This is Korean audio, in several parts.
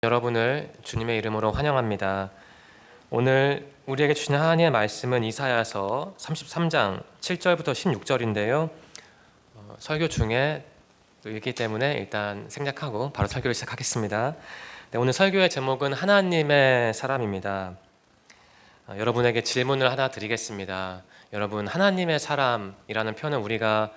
여러분을 주님의 이름으로 환영합니다. 오늘 우리에게 주신 하나님의 말씀은 이사야서 33장 7절부터 16절인데요. 설교 중에 또 읽기 때문에 일단 생략하고 바로 설교를 시작하겠습니다. 오늘 설교의 제목은 하나님의 사람입니다. 여러분에게 질문을 하나 드리겠습니다. 여러분, 하나님의 사람이라는 표현은 우리가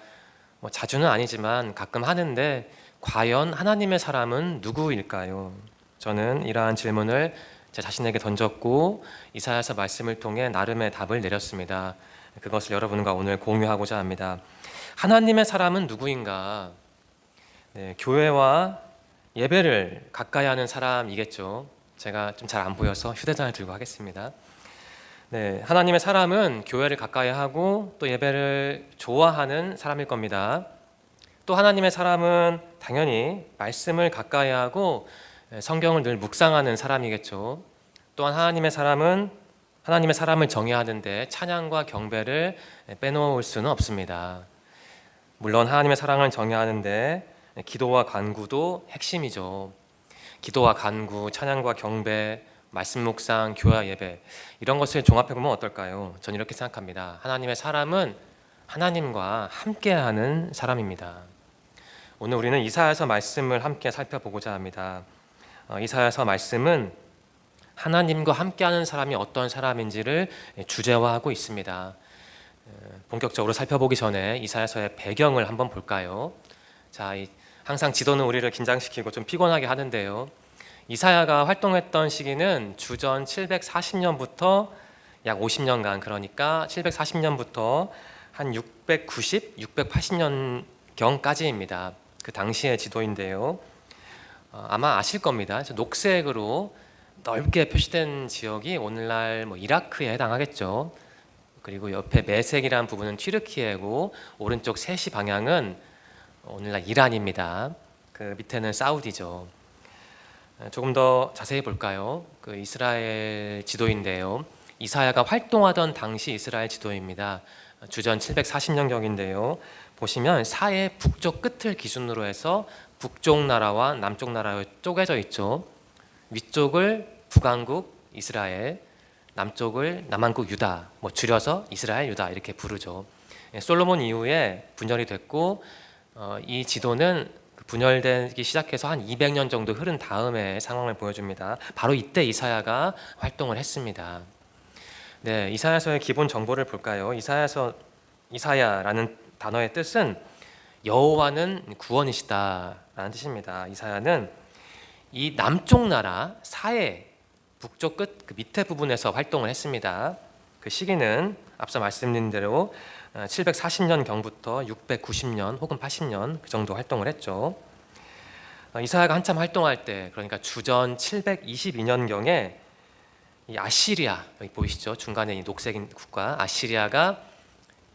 자주는 아니지만 가끔 하는데 과연 하나님의 사람은 누구일까요? 저는 이러한 질문을 제 자신에게 던졌고 이사야서 말씀을 통해 나름의 답을 내렸습니다. 그것을 여러분과 오늘 공유하고자 합니다. 하나님의 사람은 누구인가? 교회와 예배를 가까이 하는 사람이겠죠. 제가 좀 잘 안 보여서 휴대전화를 들고 하겠습니다. 하나님의 사람은 교회를 가까이 하고 또 예배를 좋아하는 사람일 겁니다. 또 하나님의 사람은 당연히 말씀을 가까이 하고 성경을 늘 묵상하는 사람이겠죠. 또한 하나님의 사람을 정의하는데 찬양과 경배를 빼놓을 수는 없습니다. 물론 하나님의 사랑을 정의하는데 기도와 간구도 핵심이죠. 기도와 간구, 찬양과 경배, 말씀 묵상, 교회 예배, 이런 것을 종합해보면 어떨까요? 저는 이렇게 생각합니다. 하나님의 사람은 하나님과 함께하는 사람입니다. 오늘 우리는 이사야서 말씀을 함께 살펴보고자 합니다. 이사야서 말씀은 하나님과 함께하는 사람이 어떤 사람인지를 주제화하고 있습니다. 본격적으로 살펴보기 전에 이사야서의 배경을 한번 볼까요? 항상 지도는 우리를 긴장시키고 좀 피곤하게 하는데요. 이사야가 활동했던 시기는 주전 740년부터 약 50년간, 그러니까 740년부터 한 690, 680년경까지입니다. 그 당시의 지도인데요. 아마 아실 겁니다. 녹색으로 넓게 표시된 지역이 오늘날 이라크에 해당하겠죠. 그리고 옆에 매색이라는 부분은 튀르키예고 오른쪽 3시 방향은 오늘날 이란입니다. 그 밑에는 사우디죠. 조금 더 자세히 볼까요? 그 이스라엘 지도인데요. 이사야가 활동하던 당시 이스라엘 지도입니다. 주전 740년경인데요. 보시면 사해 북쪽 끝을 기준으로 해서 북쪽 나라와 남쪽 나라로 쪼개져 있죠. 위쪽을 북왕국 이스라엘, 남쪽을 남왕국 유다, 줄여서 이스라엘 유다 이렇게 부르죠. 솔로몬 이후에 분열이 됐고 이 지도는 분열되기 시작해서 한 200년 정도 흐른 다음의 상황을 보여줍니다. 바로 이때 이사야가 활동을 했습니다. 이사야서의 기본 정보를 볼까요? 이사야라는 단어의 뜻은 여호와는 구원이시다라는 뜻입니다. 이사야는 이 남쪽 나라 사해 북쪽 끝 그 밑에 부분에서 활동을 했습니다. 그 시기는 앞서 말씀드린 대로 740년경부터 690년 혹은 80년 그 정도 활동을 했죠. 이사야가 한참 활동할 때, 그러니까 주전 722년경에 이 아시리아, 여기 보이시죠? 중간에 이 녹색인 국가 아시리아가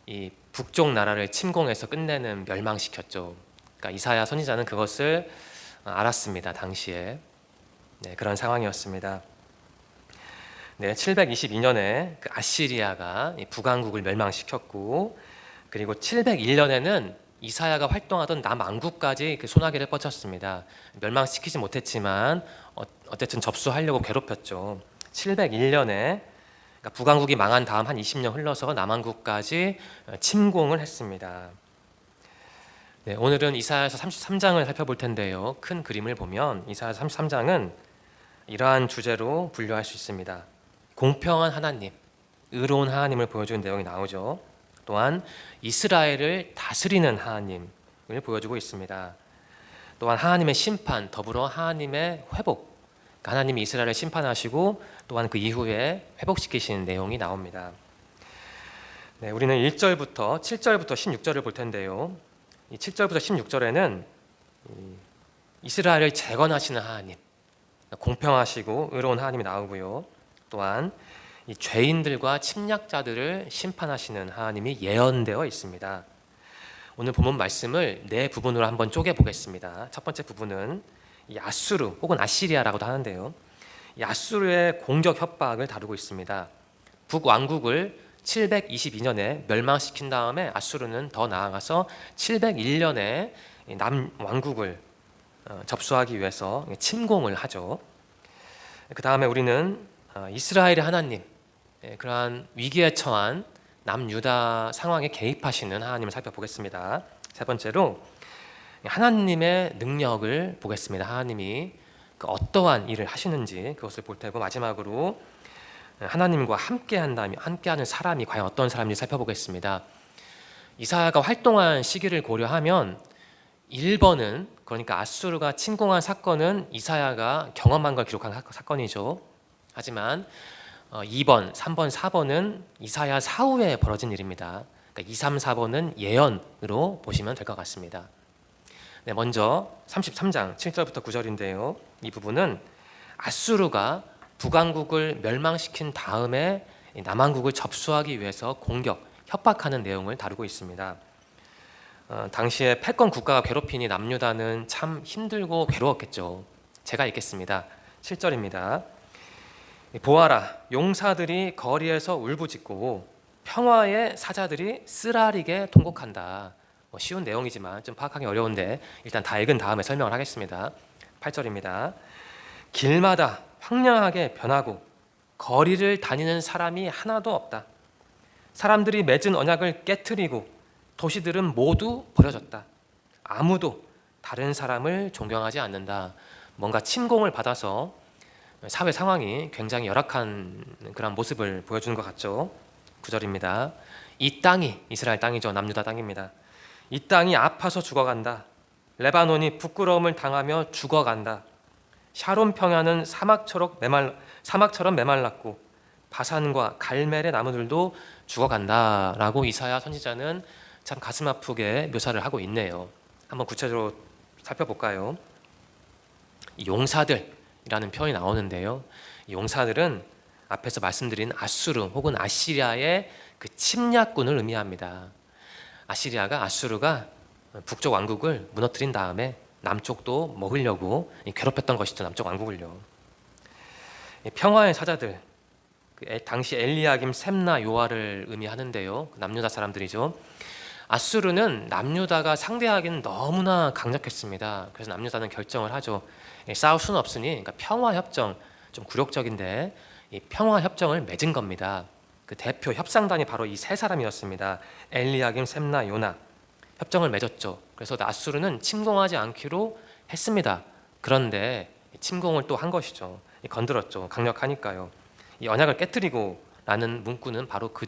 이 북쪽 나라를 침공해서 끝내는 멸망시켰죠. 그러니까 이사야 선지자는 그것을 알았습니다. 당시에 그런 상황이었습니다. 722년에 그 아시리아가 북왕국을 멸망시켰고, 그리고 701년에는 이사야가 활동하던 남왕국까지 그 소나기를 뻗쳤습니다. 멸망시키지 못했지만 어쨌든 접수하려고 괴롭혔죠. 701년에 그러니까 북왕국이 망한 다음 한 20년 흘러서 남왕국까지 침공을 했습니다. 오늘은 이사야서 33장을 살펴볼 텐데요. 큰 그림을 보면 이사야서 33장은 이러한 주제로 분류할 수 있습니다. 공평한 하나님, 의로운 하나님을 보여주는 내용이 나오죠. 또한 이스라엘을 다스리는 하나님을 보여주고 있습니다. 또한 하나님의 심판, 더불어 하나님의 회복, 그러니까 하나님이 이스라엘을 심판하시고 또한 그 이후에 회복시키시는 내용이 나옵니다. 우리는 1절부터 7절부터 16절을 볼 텐데요. 이 7절부터 16절에는 이스라엘을 재건하시는 하나님, 공평하시고 의로운 하나님이 나오고요. 또한 이 죄인들과 침략자들을 심판하시는 하나님이 예언되어 있습니다. 오늘 본문 말씀을 4부분으로 한번 쪼개 보겠습니다. 첫 번째 부분은 이 아수르 혹은 아시리아라고도 하는데요. 이 아수르의 공격 협박을 다루고 있습니다. 북왕국을 722년에 멸망시킨 다음에 아수르는 더 나아가서 701년에 남왕국을 접수하기 위해서 침공을 하죠. 그 다음에 우리는 이스라엘의 하나님, 그러한 위기에 처한 남유다 상황에 개입하시는 하나님을 살펴보겠습니다. 세 번째로 하나님의 능력을 보겠습니다. 하나님이 그 어떠한 일을 하시는지 그것을 볼 테고, 마지막으로 하나님과 함께하는 사람이 과연 어떤 사람인지 살펴보겠습니다. 이사야가 활동한 시기를 고려하면 1번은, 그러니까 아수르가 침공한 사건은 이사야가 경험한 걸 기록한 사건이죠. 하지만 2번, 3번, 4번은 이사야 사후에 벌어진 일입니다. 그러니까 2, 3, 4번은 예언으로 보시면 될 것 같습니다. 네, 먼저 33장 7절부터 9절인데요. 이 부분은 아수르가 북왕국을 멸망시킨 다음에 남왕국을 접수하기 위해서 공격, 협박하는 내용을 다루고 있습니다. 당시에 패권 국가가 괴롭히니 남유다는 참 힘들고 괴로웠겠죠. 제가 읽겠습니다. 7절입니다. 보아라, 용사들이 거리에서 울부짖고 평화의 사자들이 쓰라리게 통곡한다. 쉬운 내용이지만 좀 파악하기 어려운데 일단 다 읽은 다음에 설명을 하겠습니다. 8절입니다. 길마다 황량하게 변하고 거리를 다니는 사람이 하나도 없다. 사람들이 맺은 언약을 깨트리고 도시들은 모두 버려졌다. 아무도 다른 사람을 존경하지 않는다. 뭔가 침공을 받아서 사회 상황이 굉장히 열악한 그런 모습을 보여주는 것 같죠. 9절입니다. 이 땅이, 이스라엘 땅이죠. 남유다 땅입니다. 이 땅이 아파서 죽어간다. 레바논이 부끄러움을 당하며 죽어간다. 샤론 평야는 사막처럼 메말랐고 바산과 갈멜의 나무들도 죽어간다라고 이사야 선지자는 참 가슴 아프게 묘사를 하고 있네요. 한번 구체적으로 살펴볼까요? 용사들이라는 표현이 나오는데요. 용사들은 앞에서 말씀드린 아수르 혹은 아시리아의 그 침략군을 의미합니다. 아수르가 북쪽 왕국을 무너뜨린 다음에 남쪽도 먹으려고 괴롭혔던 것이죠. 남쪽 왕국을요. 평화의 사자들, 당시 엘리야김, 셈나, 요아를 의미하는데요. 남유다 사람들이죠. 아수르는 남유다가 상대하기는 너무나 강력했습니다. 그래서 남유다는 결정을 하죠. 싸울 수는 없으니, 그러니까 평화협정, 좀 굴욕적인데 이 평화협정을 맺은 겁니다. 그 대표 협상단이 바로 이 세 사람이었습니다. 엘리야김, 셈나, 요나. 협정을 맺었죠. 그래서 아수르는 침공하지 않기로 했습니다. 그런데 침공을 또 한 것이죠. 건드렸죠. 강력하니까요. 이 언약을 깨뜨리고 라는 문구는 바로 그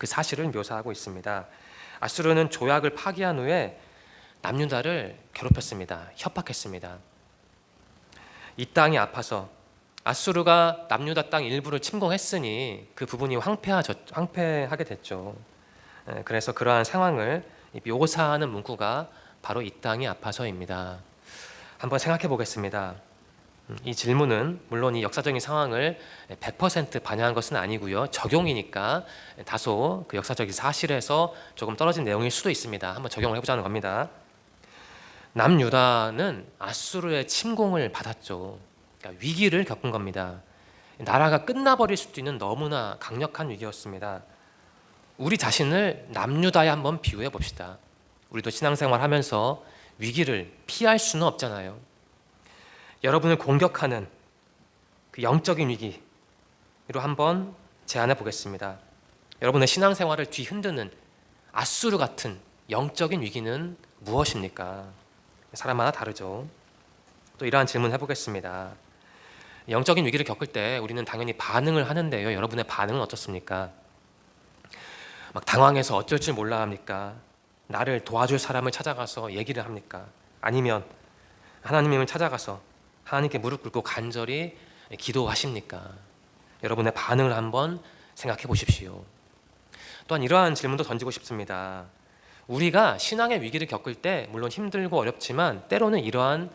사실을 묘사하고 있습니다. 아수르는 조약을 파기한 후에 남유다를 괴롭혔습니다. 협박했습니다. 이 땅이 아파서 아수르가 남유다 땅 일부를 침공했으니 그 부분이 황폐하게 됐죠. 그래서 그러한 상황을 묘사하는 문구가 바로 이 땅이 아파서입니다. 한번 생각해 보겠습니다. 이 질문은 물론 이 역사적인 상황을 100% 반영한 것은 아니고요. 적용이니까 다소 그 역사적인 사실에서 조금 떨어진 내용일 수도 있습니다. 한번 적용을 해보자는 겁니다. 남유다는 아수르의 침공을 받았죠. 그러니까 위기를 겪은 겁니다. 나라가 끝나버릴 수도 있는 너무나 강력한 위기였습니다. 우리 자신을 남유다에 한번 비유해 봅시다. 우리도 신앙생활 하면서 위기를 피할 수는 없잖아요. 여러분을 공격하는 그 영적인 위기로 한번 제안해 보겠습니다. 여러분의 신앙생활을 뒤흔드는 아수르 같은 영적인 위기는 무엇입니까? 사람마다 다르죠. 또 이러한 질문 해보겠습니다. 영적인 위기를 겪을 때 우리는 당연히 반응을 하는데요. 여러분의 반응은 어떻습니까? 막 당황해서 어쩔 줄 몰라 합니까? 나를 도와줄 사람을 찾아가서 얘기를 합니까? 아니면 하나님을 찾아가서 하나님께 무릎 꿇고 간절히 기도하십니까? 여러분의 반응을 한번 생각해 보십시오. 또한 이러한 질문도 던지고 싶습니다. 우리가 신앙의 위기를 겪을 때 물론 힘들고 어렵지만 때로는 이러한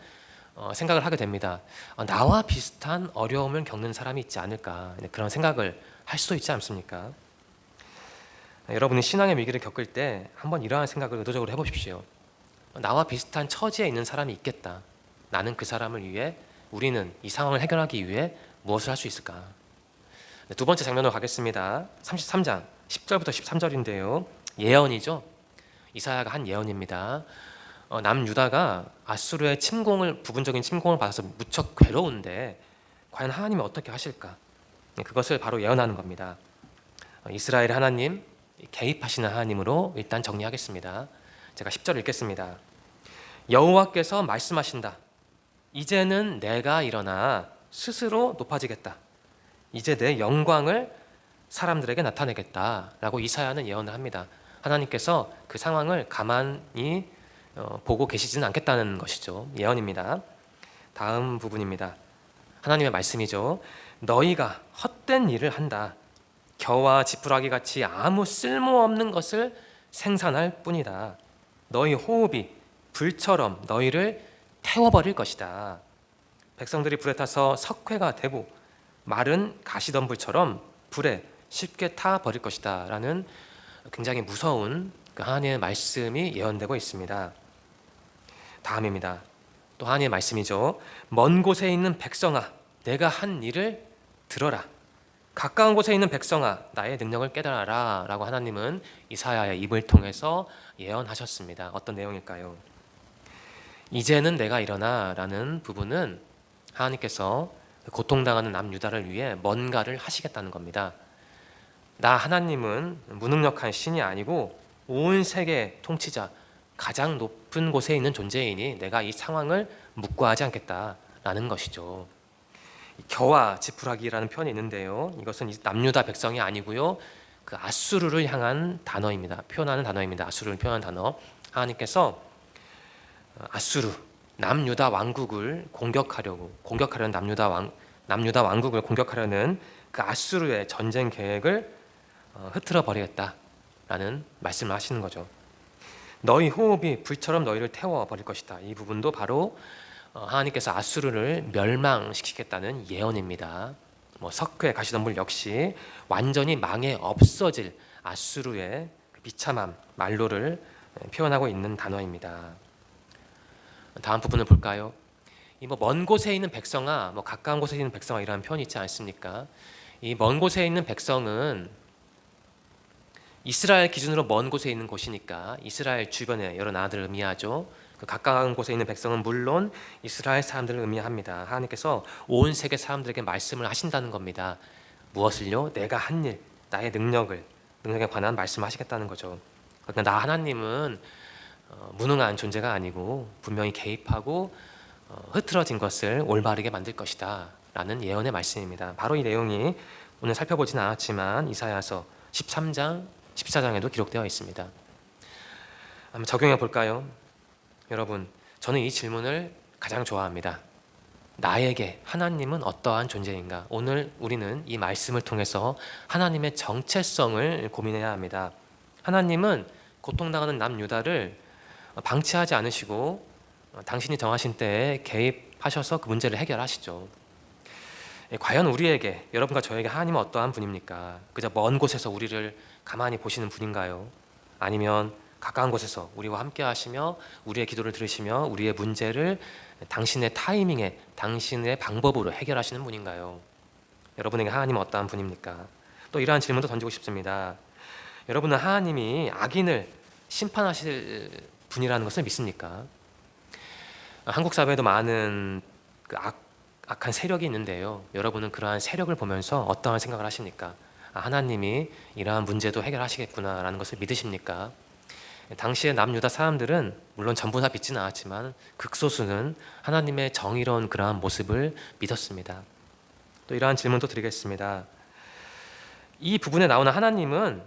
생각을 하게 됩니다. 나와 비슷한 어려움을 겪는 사람이 있지 않을까, 그런 생각을 할 수도 있지 않습니까? 여러분이 신앙의 위기를 겪을 때 한번 이러한 생각을 의도적으로 해보십시오. 나와 비슷한 처지에 있는 사람이 있겠다. 나는 그 사람을 위해, 우리는 이 상황을 해결하기 위해 무엇을 할 수 있을까? 두 번째 장면으로 가겠습니다. 33장 10절부터 13절인데요. 예언이죠. 이사야가 한 예언입니다. 남유다가 아수르의 부분적인 침공을 받아서 무척 괴로운데 과연 하나님이 어떻게 하실까? 그것을 바로 예언하는 겁니다. 이스라엘 하나님, 개입하시는 하나님으로 일단 정리하겠습니다. 제가 10절 읽겠습니다. 여호와께서 말씀하신다. 이제는 내가 일어나 스스로 높아지겠다. 이제 내 영광을 사람들에게 나타내겠다 라고 이사야는 예언을 합니다. 하나님께서 그 상황을 가만히 보고 계시지는 않겠다는 것이죠. 예언입니다. 다음 부분입니다. 하나님의 말씀이죠. 너희가 헛된 일을 한다. 겨와 지푸라기 같이 아무 쓸모없는 것을 생산할 뿐이다. 너희 호흡이 불처럼 너희를 태워버릴 것이다. 백성들이 불에 타서 석회가 되고 마른 가시덤불처럼 불에 쉽게 타버릴 것이다 라는 굉장히 무서운 그 하나님의 말씀이 예언되고 있습니다. 다음입니다. 또 하나님의 말씀이죠. 먼 곳에 있는 백성아, 내가 한 일을 들어라. 가까운 곳에 있는 백성아, 나의 능력을 깨달아라 라고 하나님은 이사야의 입을 통해서 예언하셨습니다. 어떤 내용일까요? 이제는 내가 일어나 라는 부분은 하나님께서 고통당하는 남유다를 위해 뭔가를 하시겠다는 겁니다. 나 하나님은 무능력한 신이 아니고 온 세계 통치자, 가장 높은 곳에 있는 존재이니 내가 이 상황을 묵과하지 않겠다라는 것이죠. 겨와 지푸라기라는 표현이 있는데요. 이것은 남유다 백성이 아니고요. 그 아수르를 향한 단어입니다. 표현하는 단어입니다. 아수르를 표현한 단어. 하나님께서 아수르, 남유다 왕국을 공격하려는 남유다 왕국을 공격하려는 그 아수르의 전쟁 계획을 흐트러 버리겠다라는 말씀을 하시는 거죠. 너희 호흡이 불처럼 너희를 태워 버릴 것이다. 이 부분도 바로 하나님께서 아수르를 멸망시키겠다는 예언입니다. 석회 가시덤불 역시 완전히 망해 없어질 아수르의 비참함, 말로를 표현하고 있는 단어입니다. 다음 부분을 볼까요? 이 먼 곳에 있는 백성아, 가까운 곳에 있는 백성아 이라는 표현이 있지 않습니까? 이 먼 곳에 있는 백성은 이스라엘 기준으로 먼 곳에 있는 곳이니까 이스라엘 주변의 여러 나라들을 의미하죠. 그 가까운 곳에 있는 백성은 물론 이스라엘 사람들을 의미합니다. 하나님께서 온 세계 사람들에게 말씀을 하신다는 겁니다. 무엇을요? 내가 한 일, 나의 능력에 관한 말씀을 하시겠다는 거죠. 그러니까 나 하나님은 무능한 존재가 아니고 분명히 개입하고 흐트러진 것을 올바르게 만들 것이다 라는 예언의 말씀입니다. 바로 이 내용이 오늘 살펴보지는 않았지만 이사야서 13장, 14장에도 기록되어 있습니다. 한번 적용해 볼까요? 여러분, 저는 이 질문을 가장 좋아합니다. 나에게 하나님은 어떠한 존재인가? 오늘 우리는 이 말씀을 통해서 하나님의 정체성을 고민해야 합니다. 하나님은 고통당하는 남유다를 방치하지 않으시고 당신이 정하신 때에 개입하셔서 그 문제를 해결하시죠. 과연 우리에게, 여러분과 저에게 하나님은 어떠한 분입니까? 그저 먼 곳에서 우리를 가만히 보시는 분인가요? 아니면 가까운 곳에서 우리와 함께 하시며 우리의 기도를 들으시며 우리의 문제를 당신의 타이밍에 당신의 방법으로 해결하시는 분인가요? 여러분에게 하나님은 어떠한 분입니까? 또 이러한 질문도 던지고 싶습니다. 여러분은 하나님이 악인을 심판하실 분이라는 것을 믿습니까? 한국 사회에도 많은 악한 세력이 있는데요. 여러분은 그러한 세력을 보면서 어떠한 생각을 하십니까? 하나님이 이러한 문제도 해결하시겠구나라는 것을 믿으십니까? 당시의 남유다 사람들은 물론 전부 다 믿지는 않았지만 극소수는 하나님의 정의로운 그러한 모습을 믿었습니다. 또 이러한 질문도 드리겠습니다. 이 부분에 나오는 하나님은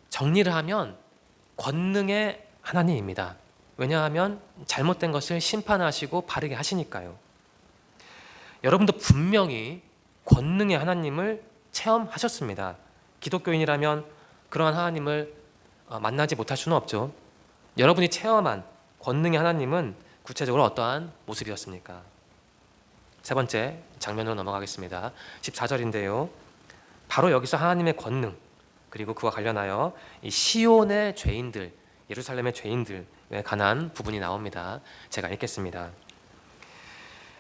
정리를 하면 권능의 하나님입니다. 왜냐하면 잘못된 것을 심판하시고 바르게 하시니까요. 여러분도 분명히 권능의 하나님을 체험하셨습니다. 기독교인이라면 그러한 하나님을 만나지 못할 수는 없죠. 여러분이 체험한 권능의 하나님은 구체적으로 어떠한 모습이었습니까? 세 번째 장면으로 넘어가겠습니다. 14절인데요. 바로 여기서 하나님의 권능 그리고 그와 관련하여 이 시온의 죄인들, 예루살렘의 죄인들에 관한 부분이 나옵니다. 제가 읽겠습니다.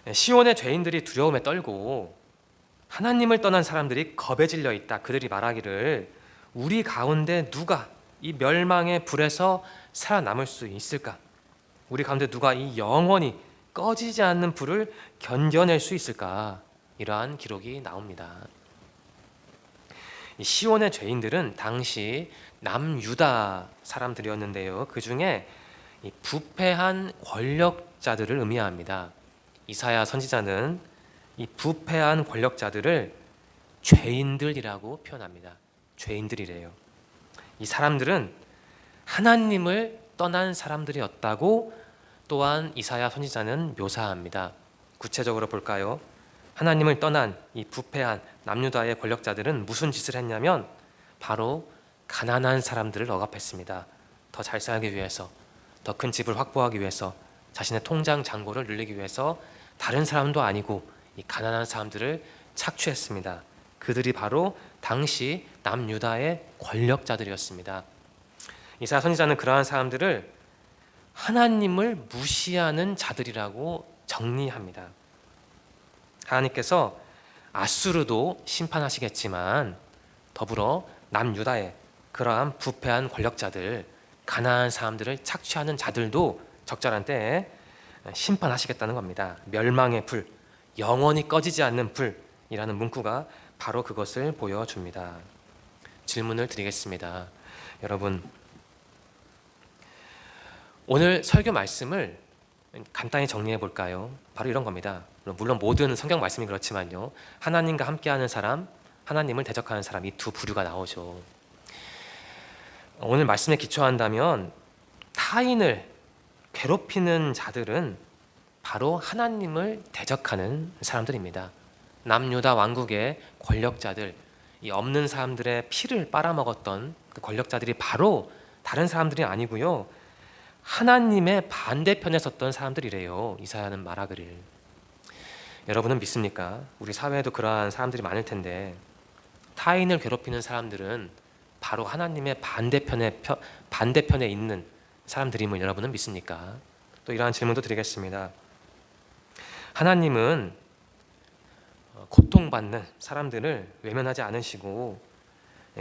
시온의 죄인들이 두려움에 떨고 하나님을 떠난 사람들이 겁에 질려 있다. 그들이 말하기를 우리 가운데 누가 이 멸망의 불에서 살아남을 수 있을까? 우리 가운데 누가 이 영원히 꺼지지 않는 불을 견뎌낼 수 있을까? 이러한 기록이 나옵니다. 이 시온의 죄인들은 당시 남유다 사람들이었는데요. 그 중에 이 부패한 권력자들을 의미합니다. 이사야 선지자는 이 부패한 권력자들을 죄인들이라고 표현합니다. 죄인들이래요. 이 사람들은 하나님을 떠난 사람들이었다고 또한 이사야 선지자는 묘사합니다. 구체적으로 볼까요? 하나님을 떠난 이 부패한 남유다의 권력자들은 무슨 짓을 했냐면 바로 가난한 사람들을 억압했습니다. 더 잘 살기 위해서, 더 큰 집을 확보하기 위해서, 자신의 통장 잔고를 늘리기 위해서 다른 사람도 아니고 이 가난한 사람들을 착취했습니다. 그들이 바로 당시 남유다의 권력자들이었습니다. 이사야 선지자는 그러한 사람들을 하나님을 무시하는 자들이라고 정리합니다. 하나님께서 아수르도 심판하시겠지만 더불어 남유다의 그러한 부패한 권력자들, 가난한 사람들을 착취하는 자들도 적절한 때에 심판하시겠다는 겁니다. 멸망의 불, 영원히 꺼지지 않는 불이라는 문구가 바로 그것을 보여줍니다. 질문을 드리겠습니다. 여러분, 오늘 설교 말씀을 간단히 정리해 볼까요? 바로 이런 겁니다. 물론 모든 성경 말씀이 그렇지만요, 하나님과 함께하는 사람, 하나님을 대적하는 사람, 이 두 부류가 나오죠. 오늘 말씀에 기초한다면 타인을 괴롭히는 자들은 바로 하나님을 대적하는 사람들입니다. 남유다 왕국의 권력자들, 이 없는 사람들의 피를 빨아먹었던 그 권력자들이 바로 다른 사람들이 아니고요, 하나님의 반대편에 섰던 사람들이래요. 이사야는 말하기를. 여러분은 믿습니까? 우리 사회에도 그러한 사람들이 많을 텐데 타인을 괴롭히는 사람들은 바로 하나님의 반대편에 있는 사람들임을 여러분은 믿습니까? 또 이러한 질문도 드리겠습니다. 하나님은 고통받는 사람들을 외면하지 않으시고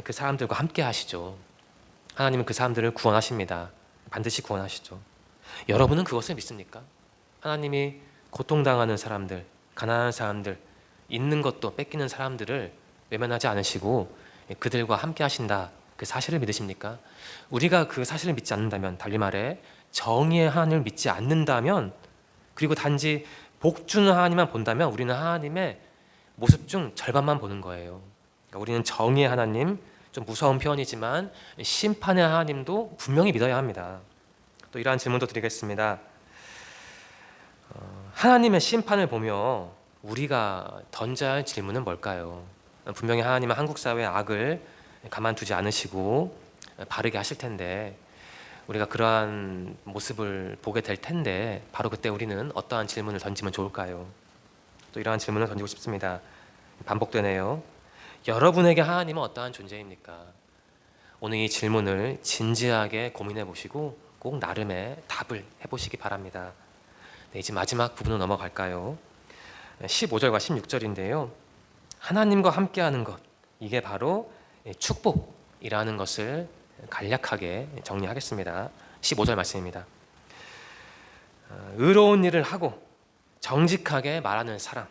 그 사람들과 함께 하시죠. 하나님은 그 사람들을 구원하십니다. 반드시 구원하시죠. 여러분은 그것을 믿습니까? 하나님이 고통당하는 사람들, 가난한 사람들, 있는 것도 뺏기는 사람들을 외면하지 않으시고 그들과 함께 하신다, 그 사실을 믿으십니까? 우리가 그 사실을 믿지 않는다면, 달리 말해 정의의 하나님을 믿지 않는다면, 그리고 단지 복 주는 하나님만 본다면 우리는 하나님의 모습 중 절반만 보는 거예요. 그러니까 우리는 정의의 하나님, 좀 무서운 표현이지만 심판의 하나님도 분명히 믿어야 합니다. 또 이러한 질문도 드리겠습니다. 하나님의 심판을 보며 우리가 던져야 할 질문은 뭘까요? 분명히 하나님은 한국 사회의 악을 가만두지 않으시고 바르게 하실 텐데, 우리가 그러한 모습을 보게 될 텐데 바로 그때 우리는 어떠한 질문을 던지면 좋을까요? 또 이러한 질문을 던지고 싶습니다. 반복되네요. 여러분에게 하나님은 어떠한 존재입니까? 오늘 이 질문을 진지하게 고민해 보시고 꼭 나름의 답을 해보시기 바랍니다. 네, 이제 마지막 부분으로 넘어갈까요? 15절과 16절인데요. 하나님과 함께하는 것, 이게 바로 축복이라는 것을 간략하게 정리하겠습니다. 15절 말씀입니다. 의로운 일을 하고 정직하게 말하는 사람,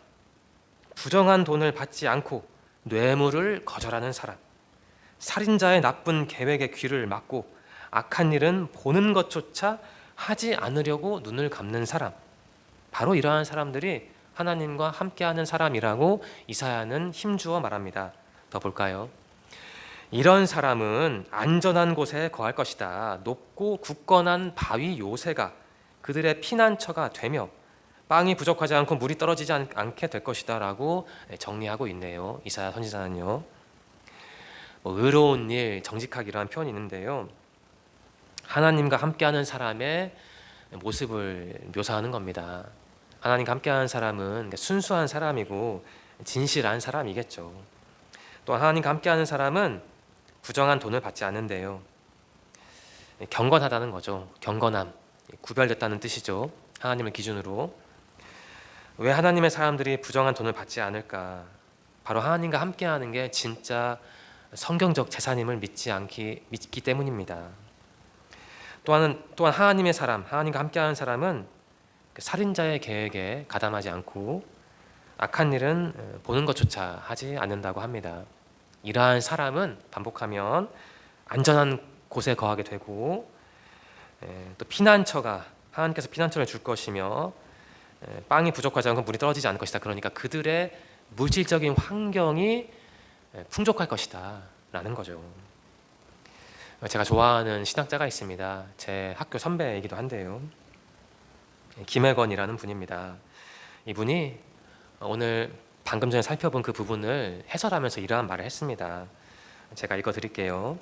부정한 돈을 받지 않고 뇌물을 거절하는 사람, 살인자의 나쁜 계획에 귀를 막고 악한 일은 보는 것조차 하지 않으려고 눈을 감는 사람, 바로 이러한 사람들이 하나님과 함께하는 사람이라고 이사야는 힘주어 말합니다. 더 볼까요? 이런 사람은 안전한 곳에 거할 것이다. 높고 굳건한 바위 요새가 그들의 피난처가 되며 빵이 부족하지 않고 물이 떨어지지 않게 될 것이다 라고 정리하고 있네요. 이사야 선지자는요. 의로운 일, 정직하기라는 표현이 있는데요, 하나님과 함께하는 사람의 모습을 묘사하는 겁니다. 하나님과 함께하는 사람은 순수한 사람이고 진실한 사람이겠죠. 또 하나님과 함께하는 사람은 부정한 돈을 받지 않는데요, 경건하다는 거죠. 경건함, 구별됐다는 뜻이죠. 하나님을 기준으로. 왜 하나님의 사람들이 부정한 돈을 받지 않을까? 바로 하나님과 함께하는 게 진짜 성경적 재산임을 믿기 때문입니다. 또한 하나님의 사람, 하나님과 함께하는 사람은 살인자의 계획에 가담하지 않고 악한 일은 보는 것조차 하지 않는다고 합니다. 이러한 사람은 반복하면 안전한 곳에 거하게 되고 또 피난처가 하나님께서 피난처를 줄 것이며 빵이 부족하지 않고 물이 떨어지지 않을 것이다. 그러니까 그들의 물질적인 환경이 풍족할 것이다 라는 거죠. 제가 좋아하는 신학자가 있습니다. 제 학교 선배이기도 한데요. 김혜건이라는 분입니다. 이분이 오늘 방금 전에 살펴본 그 부분을 해설하면서 이러한 말을 했습니다. 제가 읽어드릴게요.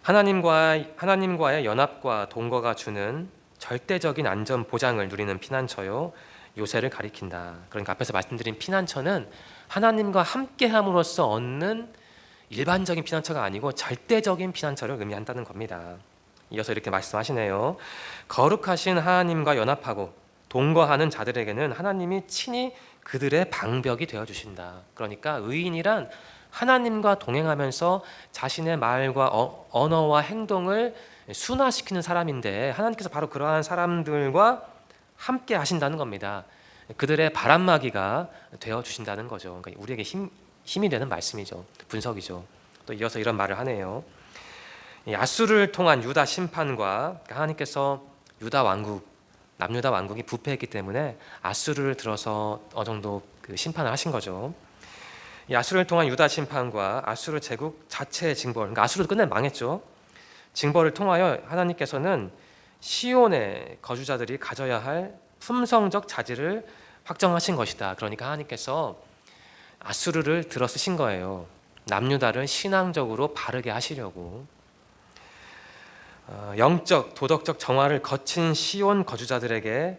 하나님과의 연합과 동거가 주는 절대적인 안전 보장을 누리는 피난처요 요새를 가리킨다. 그러니까 앞에서 말씀드린 피난처는 하나님과 함께함으로써 얻는 일반적인 피난처가 아니고 절대적인 피난처를 의미한다는 겁니다. 이어서 이렇게 말씀하시네요. 거룩하신 하나님과 연합하고 동거하는 자들에게는 하나님이 친히 그들의 방벽이 되어주신다. 그러니까 의인이란 하나님과 동행하면서 자신의 말과 언어와 행동을 순화시키는 사람인데 하나님께서 바로 그러한 사람들과 함께 하신다는 겁니다. 그들의 바람막이가 되어주신다는 거죠. 그러니까 우리에게 힘이 되는 말씀이죠. 분석이죠. 또 이어서 이런 말을 하네요. 아수르를 통한 유다 심판과 하나님께서 유다 왕국, 남유다 왕국이 부패했기 때문에 아수르를 들어서 어느 정도 그 심판을 하신 거죠. 이 아수르를 통한 유다 심판과 아수르 제국 자체의 징벌, 그러니까 아수르도 끝내 망했죠. 징벌을 통하여 하나님께서는 시온의 거주자들이 가져야 할 품성적 자질을 확정하신 것이다. 그러니까 하나님께서 아수르를 들어 쓰신 거예요. 남유다를 신앙적으로 바르게 하시려고. 영적, 도덕적 정화를 거친 시온 거주자들에게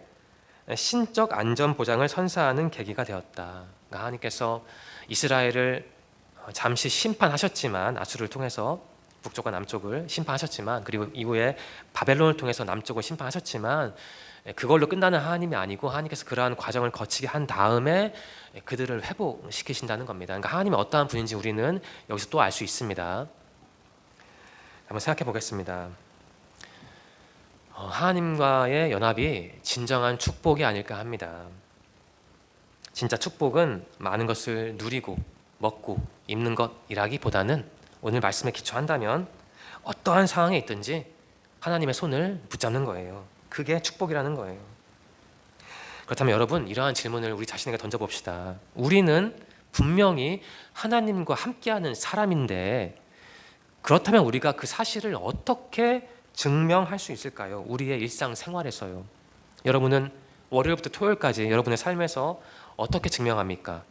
신적 안전 보장을 선사하는 계기가 되었다. 그러니까 하나님께서 이스라엘을 잠시 심판하셨지만 아수르를 통해서 북쪽과 남쪽을 심판하셨지만 그리고 이후에 바벨론을 통해서 남쪽을 심판하셨지만 그걸로 끝나는 하나님이 아니고 하나님께서 그러한 과정을 거치게 한 다음에 그들을 회복시키신다는 겁니다. 그러니까 하나님이 어떠한 분인지 우리는 여기서 또 알 수 있습니다. 한번 생각해 보겠습니다. 하나님과의 연합이 진정한 축복이 아닐까 합니다. 진짜 축복은 많은 것을 누리고 먹고 입는 것이라기보다는 오늘 말씀에 기초한다면 어떠한 상황에 있든지 하나님의 손을 붙잡는 거예요. 그게 축복이라는 거예요. 그렇다면 여러분, 이러한 질문을 우리 자신에게 던져봅시다. 우리는 분명히 하나님과 함께하는 사람인데 그렇다면 우리가 그 사실을 어떻게 증명할 수 있을까요? 우리의 일상생활에서요. 여러분은 월요일부터 토요일까지 여러분의 삶에서 어떻게 증명합니까?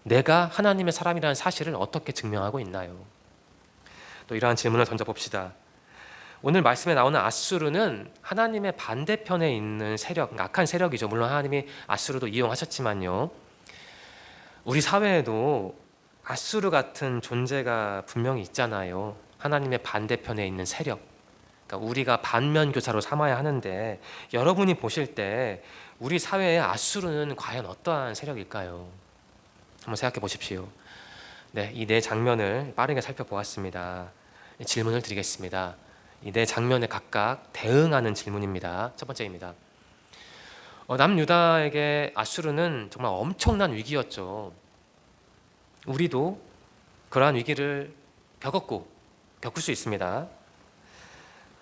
내가 하나님의 사람이라는 사실을 어떻게 증명하고 있나요? 또 이러한 질문을 던져봅시다. 오늘 말씀에 나오는 아수르는 하나님의 반대편에 있는 세력, 그러니까 악한 세력이죠. 물론 하나님이 아수르도 이용하셨지만요. 우리 사회에도 아수르 같은 존재가 분명히 있잖아요. 하나님의 반대편에 있는 세력. 그러니까 우리가 반면교사로 삼아야 하는데 여러분이 보실 때 우리 사회의 아수르는 과연 어떠한 세력일까요? 한번 생각해 보십시오. 네, 이 네 장면을 빠르게 살펴보았습니다. 질문을 드리겠습니다. 이 네 장면에 각각 대응하는 질문입니다. 첫 번째입니다. 남유다에게 아수르는 정말 엄청난 위기였죠. 우리도 그러한 위기를 겪을 수 있습니다.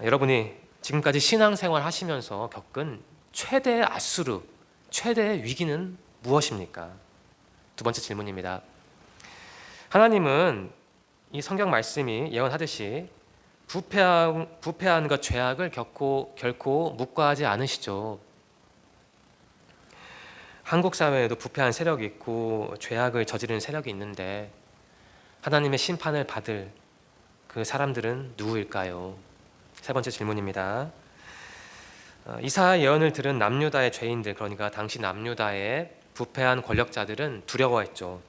여러분이 지금까지 신앙생활 하시면서 겪은 최대의 아수르, 최대의 위기는 무엇입니까? 두 번째 질문입니다. 하나님은 이 성경 말씀이 예언하듯이 부패한 것 죄악을 결코 묵과하지 않으시죠. 한국 사회에도 부패한 세력이 있고 죄악을 저지르는 세력이 있는데 하나님의 심판을 받을 그 사람들은 누구일까요? 세 번째 질문입니다. 이사 예언을 들은 남유다의 죄인들, 그러니까 당시 남유다의 부패한 권력자들은 두려워했죠.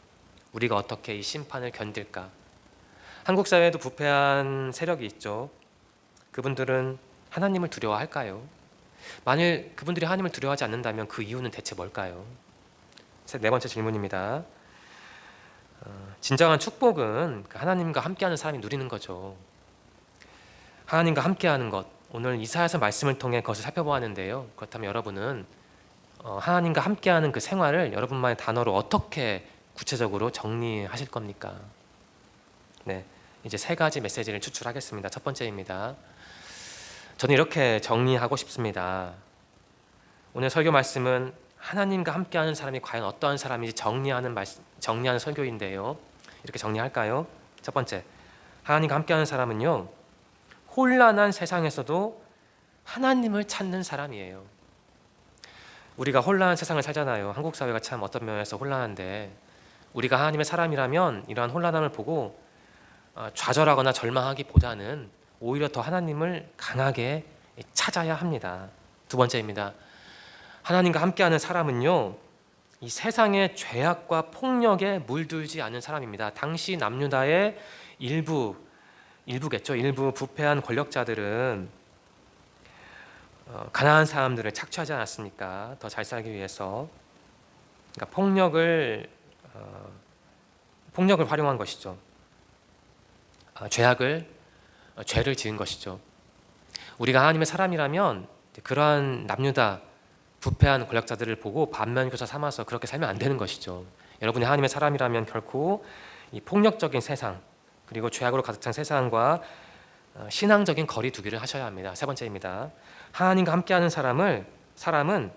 우리가 어떻게 이 심판을 견딜까? 한국 사회에도 부패한 세력이 있죠. 그분들은 하나님을 두려워할까요? 만일 그분들이 하나님을 두려워하지 않는다면 그 이유는 대체 뭘까요? 네 번째 질문입니다. 진정한 축복은 하나님과 함께하는 사람이 누리는 거죠. 하나님과 함께하는 것, 오늘 이사야서 말씀을 통해 그것을 살펴보았는데요. 그렇다면 여러분은 하나님과 함께하는 그 생활을 여러분만의 단어로 어떻게 구체적으로 정리하실 겁니까? 네, 이제 세 가지 메시지를 추출하겠습니다. 첫 번째입니다. 저는 이렇게 정리하고 싶습니다. 오늘 설교 말씀은 하나님과 함께하는 사람이 과연 어떠한 사람인지 정리하는 설교인데요. 이렇게 정리할까요? 첫 번째, 하나님과 함께하는 사람은요, 혼란한 세상에서도 하나님을 찾는 사람이에요. 우리가 혼란한 세상을 살잖아요. 한국 사회가 참 어떤 면에서 혼란한데, 우리가 하나님의 사람이라면 이러한 혼란함을 보고 좌절하거나 절망하기보다는 오히려 더 하나님을 강하게 찾아야 합니다. 두 번째입니다. 하나님과 함께하는 사람은요, 이 세상의 죄악과 폭력에 물들지 않은 사람입니다. 당시 남유다의 일부겠죠. 일부 부패한 권력자들은 가난한 사람들을 착취하지 않았습니까? 더 잘 살기 위해서. 그러니까 폭력을 활용한 것이죠. 죄를 지은 것이죠. 우리가 하나님의 사람이라면 그러한 남유다 부패한 권력자들을 보고 반면교사 삼아서 그렇게 살면 안 되는 것이죠. 여러분이 하나님의 사람이라면 결코 이 폭력적인 세상, 그리고 죄악으로 가득 찬 세상과 신앙적인 거리 두기를 하셔야 합니다. 세 번째입니다. 하나님과 함께하는 사람은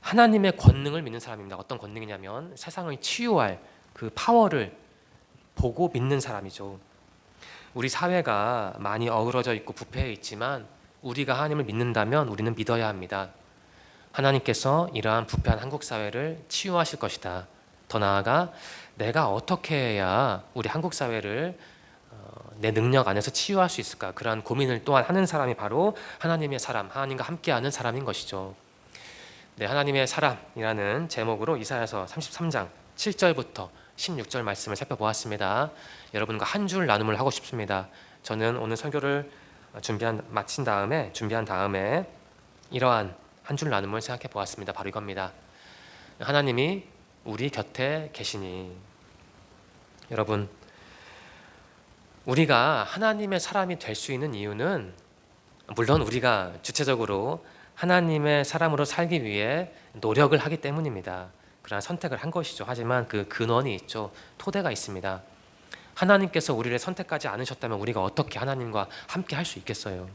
하나님의 권능을 믿는 사람입니다. 어떤 권능이냐면 세상을 치유할 그 파워를 보고 믿는 사람이죠. 우리 사회가 많이 어우러져 있고 부패해 있지만 우리가 하나님을 믿는다면 우리는 믿어야 합니다. 하나님께서 이러한 부패한 한국 사회를 치유하실 것이다. 더 나아가 내가 어떻게 해야 우리 한국 사회를 내 능력 안에서 치유할 수 있을까? 그러한 고민을 또한 하는 사람이 바로 하나님의 사람, 하나님과 함께하는 사람인 것이죠. 네, 하나님의 사람이라는 제목으로 이사야서 33장 7절부터 16절 말씀을 살펴보았습니다. 여러분과 한 줄 나눔을 하고 싶습니다. 저는 오늘 설교를 준비한 다음에 이러한 한 줄 나눔을 생각해 보았습니다. 바로 이겁니다. 하나님이 우리 곁에 계시니. 여러분, 우리가 하나님의 사람이 될 수 있는 이유는 물론 우리가 주체적으로 하나님의 사람으로 살기 위해 노력을 하기 때문입니다. 그러한 선택을 한 것이죠. 하지만 그 근원이 있죠. 토대가 있습니다. 하나님께서 우리를 선택하지 않으셨다면 우리가 어떻게 하나님과 함께 할 수 있겠어요?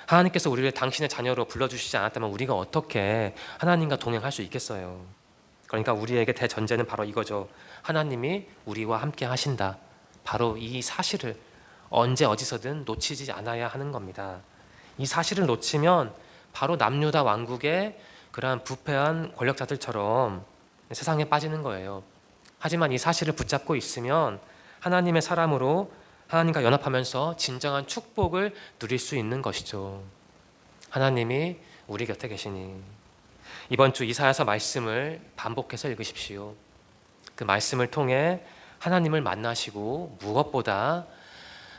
하나님께서 우리를 당신의 자녀로 불러주시지 않았다면 우리가 어떻게 하나님과 동행할 수 있겠어요? 그러니까 우리에게 대전제는 바로 이거죠. 하나님이 우리와 함께 하신다. 바로 이 사실을 언제 어디서든 놓치지 않아야 하는 겁니다. 이 사실을 놓치면 바로 남유다 왕국의 그러한 부패한 권력자들처럼 세상에 빠지는 거예요. 하지만 이 사실을 붙잡고 있으면 하나님의 사람으로 하나님과 연합하면서 진정한 축복을 누릴 수 있는 것이죠. 하나님이 우리 곁에 계시니. 이번 주 이사야서 말씀을 반복해서 읽으십시오. 그 말씀을 통해 하나님을 만나시고 무엇보다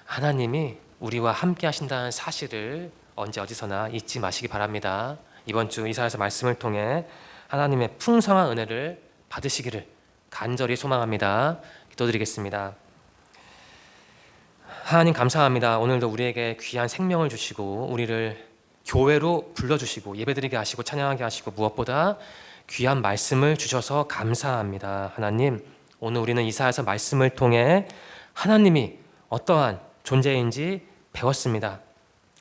하나님이 우리와 함께 하신다는 사실을 언제 어디서나 잊지 마시기 바랍니다. 이번 주 이사야서 말씀을 통해 하나님의 풍성한 은혜를 받으시기를 간절히 소망합니다. 기도드리겠습니다. 하나님 감사합니다. 오늘도 우리에게 귀한 생명을 주시고 우리를 교회로 불러주시고 예배드리게 하시고 찬양하게 하시고 무엇보다 귀한 말씀을 주셔서 감사합니다. 하나님, 오늘 우리는 이사야서 말씀을 통해 하나님이 어떠한 존재인지 배웠습니다.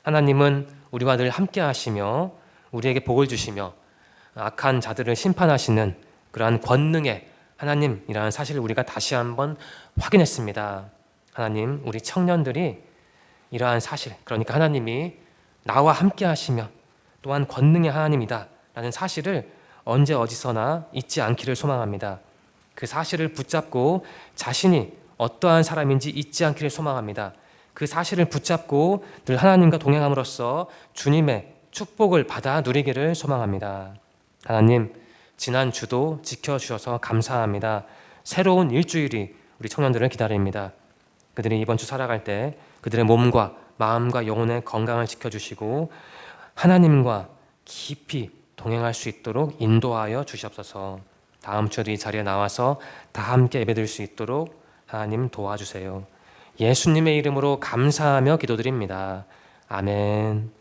하나님은 우리와 늘 함께 하시며 우리에게 복을 주시며 악한 자들을 심판하시는 그러한 권능의 하나님이라는 사실을 우리가 다시 한번 확인했습니다. 하나님, 우리 청년들이 이러한 사실, 그러니까 하나님이 나와 함께 하시며 또한 권능의 하나님이다 라는 사실을 언제 어디서나 잊지 않기를 소망합니다. 그 사실을 붙잡고 자신이 어떠한 사람인지 잊지 않기를 소망합니다. 그 사실을 붙잡고 늘 하나님과 동행함으로써 주님의 축복을 받아 누리기를 소망합니다. 하나님, 지난 주도 지켜주셔서 감사합니다. 새로운 일주일이 우리 청년들을 기다립니다. 그들이 이번 주 살아갈 때 그들의 몸과 마음과 영혼의 건강을 지켜주시고 하나님과 깊이 동행할 수 있도록 인도하여 주시옵소서. 다음 주에도 이 자리에 나와서 다 함께 예배드릴 수 있도록 하나님 도와주세요. 예수님의 이름으로 감사하며 기도드립니다. 아멘.